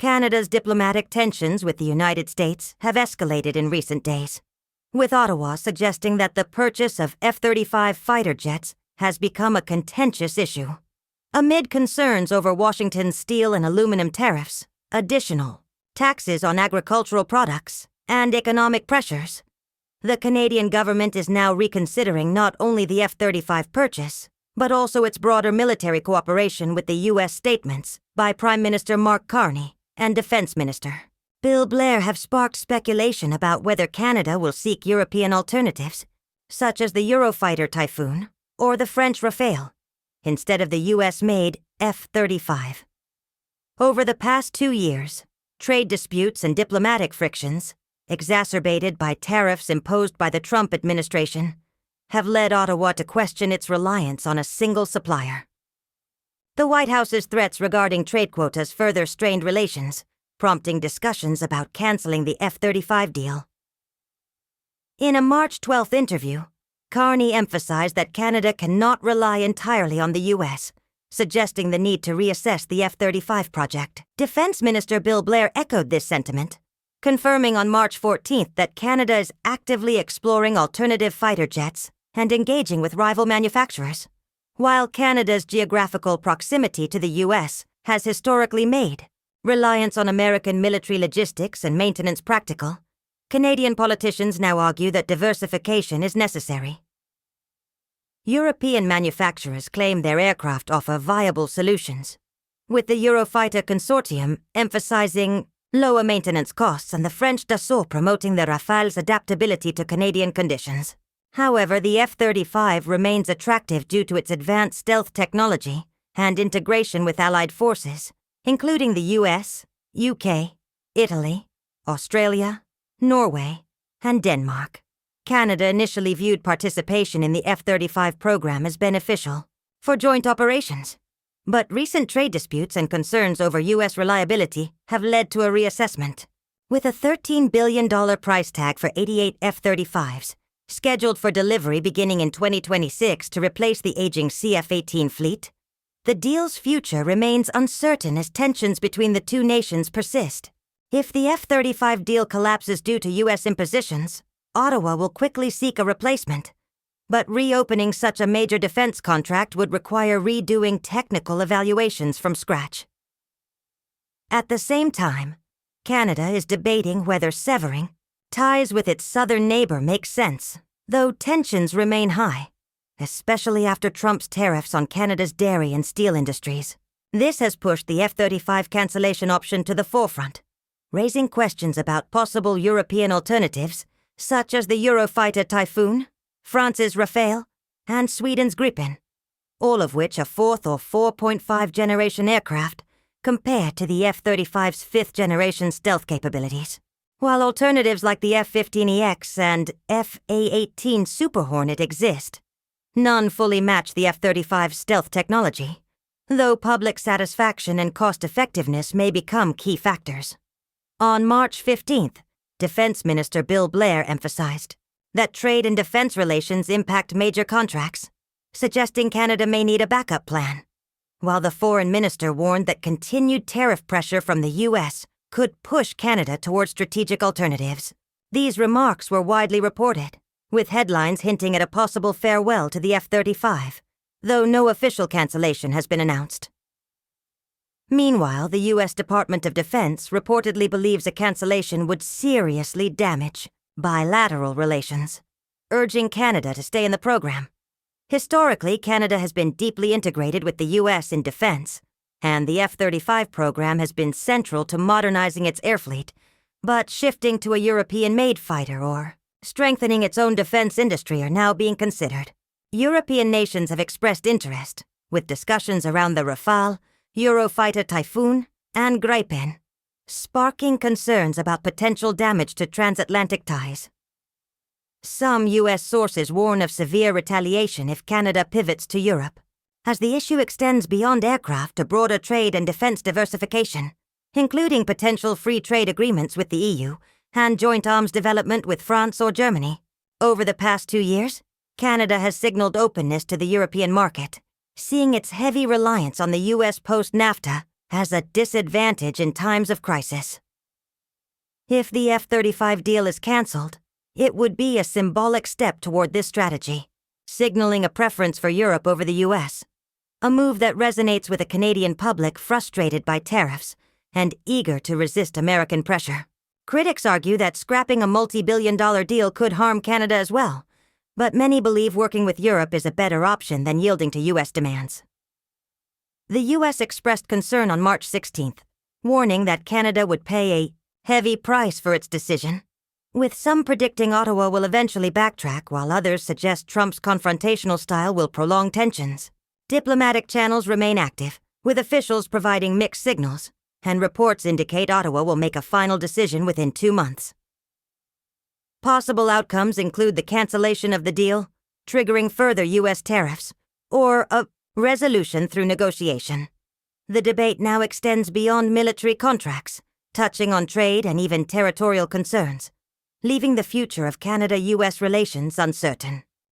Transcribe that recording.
Canada's diplomatic tensions with the United States have escalated in recent days, with Ottawa suggesting that the purchase of F-35 fighter jets has become a contentious issue. Amid concerns over Washington's steel and aluminum tariffs, additional taxes on agricultural products, and economic pressures, the Canadian government is now reconsidering not only the F-35 purchase, but also its broader military cooperation with the U.S. statements by Prime Minister Mark Carney and Defense Minister Bill Blair have sparked speculation about whether Canada will seek European alternatives, such as the Eurofighter Typhoon or the French Rafale, instead of the U.S.-made F-35. Over the past 2 years, trade disputes and diplomatic frictions, exacerbated by tariffs imposed by the Trump administration, have led Ottawa to question its reliance on a single supplier. The White House's threats regarding trade quotas further strained relations, prompting discussions about canceling the F-35 deal. In a March 12th interview, Carney emphasized that Canada cannot rely entirely on the U.S., suggesting the need to reassess the F-35 project. Defense Minister Bill Blair echoed this sentiment, confirming on March 14th that Canada is actively exploring alternative fighter jets and engaging with rival manufacturers. While Canada's geographical proximity to the U.S. has historically made reliance on American military logistics and maintenance practical, Canadian politicians now argue that diversification is necessary. European manufacturers claim their aircraft offer viable solutions, with the Eurofighter Consortium emphasizing lower maintenance costs and the French Dassault promoting the Rafale's adaptability to Canadian conditions. However, the F-35 remains attractive due to its advanced stealth technology and integration with allied forces, including the US, UK, Italy, Australia, Norway, and Denmark. Canada initially viewed participation in the F-35 program as beneficial for joint operations, but recent trade disputes and concerns over U.S. reliability have led to a reassessment. With a $13 billion price tag for 88 F-35s, scheduled for delivery beginning in 2026 to replace the aging CF-18 fleet, the deal's future remains uncertain as tensions between the two nations persist. If the F-35 deal collapses due to U.S. impositions, Ottawa will quickly seek a replacement, but reopening such a major defense contract would require redoing technical evaluations from scratch. At the same time, Canada is debating whether severing ties with its southern neighbor makes sense, though tensions remain high, especially after Trump's tariffs on Canada's dairy and steel industries. This has pushed the F-35 cancellation option to the forefront, raising questions about possible European alternatives, such as the Eurofighter Typhoon, France's Rafale, and Sweden's Gripen, all of which are 4th or 4.5 generation aircraft compared to the F-35's 5th generation stealth capabilities. While alternatives like the F-15EX and F/A-18 Super Hornet exist, none fully match the F-35's stealth technology, though public satisfaction and cost-effectiveness may become key factors. On March 15th, Defense Minister Bill Blair emphasized that trade and defense relations impact major contracts, suggesting Canada may need a backup plan, while the foreign minister warned that continued tariff pressure from the U.S. could push Canada toward strategic alternatives. These remarks were widely reported, with headlines hinting at a possible farewell to the F-35, though no official cancellation has been announced. Meanwhile, the U.S. Department of Defense reportedly believes a cancellation would seriously damage bilateral relations, urging Canada to stay in the program. Historically, Canada has been deeply integrated with the U.S. in defense, and the F-35 program has been central to modernizing its air fleet, but shifting to a European-made fighter or strengthening its own defense industry are now being considered. European nations have expressed interest, with discussions around the Rafale, Eurofighter Typhoon, and Gripen, sparking concerns about potential damage to transatlantic ties. Some U.S. sources warn of severe retaliation if Canada pivots to Europe, as the issue extends beyond aircraft to broader trade and defense diversification, including potential free trade agreements with the EU and joint arms development with France or Germany. Over the past 2 years, Canada has signaled openness to the European market, seeing its heavy reliance on the U.S. post-NAFTA has a disadvantage in times of crisis. If the F-35 deal is cancelled, it would be a symbolic step toward this strategy, signaling a preference for Europe over the US, a move that resonates with a Canadian public frustrated by tariffs and eager to resist American pressure. Critics argue that scrapping a multi-billion-dollar deal could harm Canada as well, but many believe working with Europe is a better option than yielding to US demands. The US expressed concern on March 16th, warning that Canada would pay a heavy price for its decision, with some predicting Ottawa will eventually backtrack while others suggest Trump's confrontational style will prolong tensions. Diplomatic channels remain active, with officials providing mixed signals, and reports indicate Ottawa will make a final decision within 2 months. Possible outcomes include the cancellation of the deal, triggering further US tariffs, or a resolution through negotiation. The debate now extends beyond military contracts, touching on trade and even territorial concerns, leaving the future of Canada-US relations uncertain.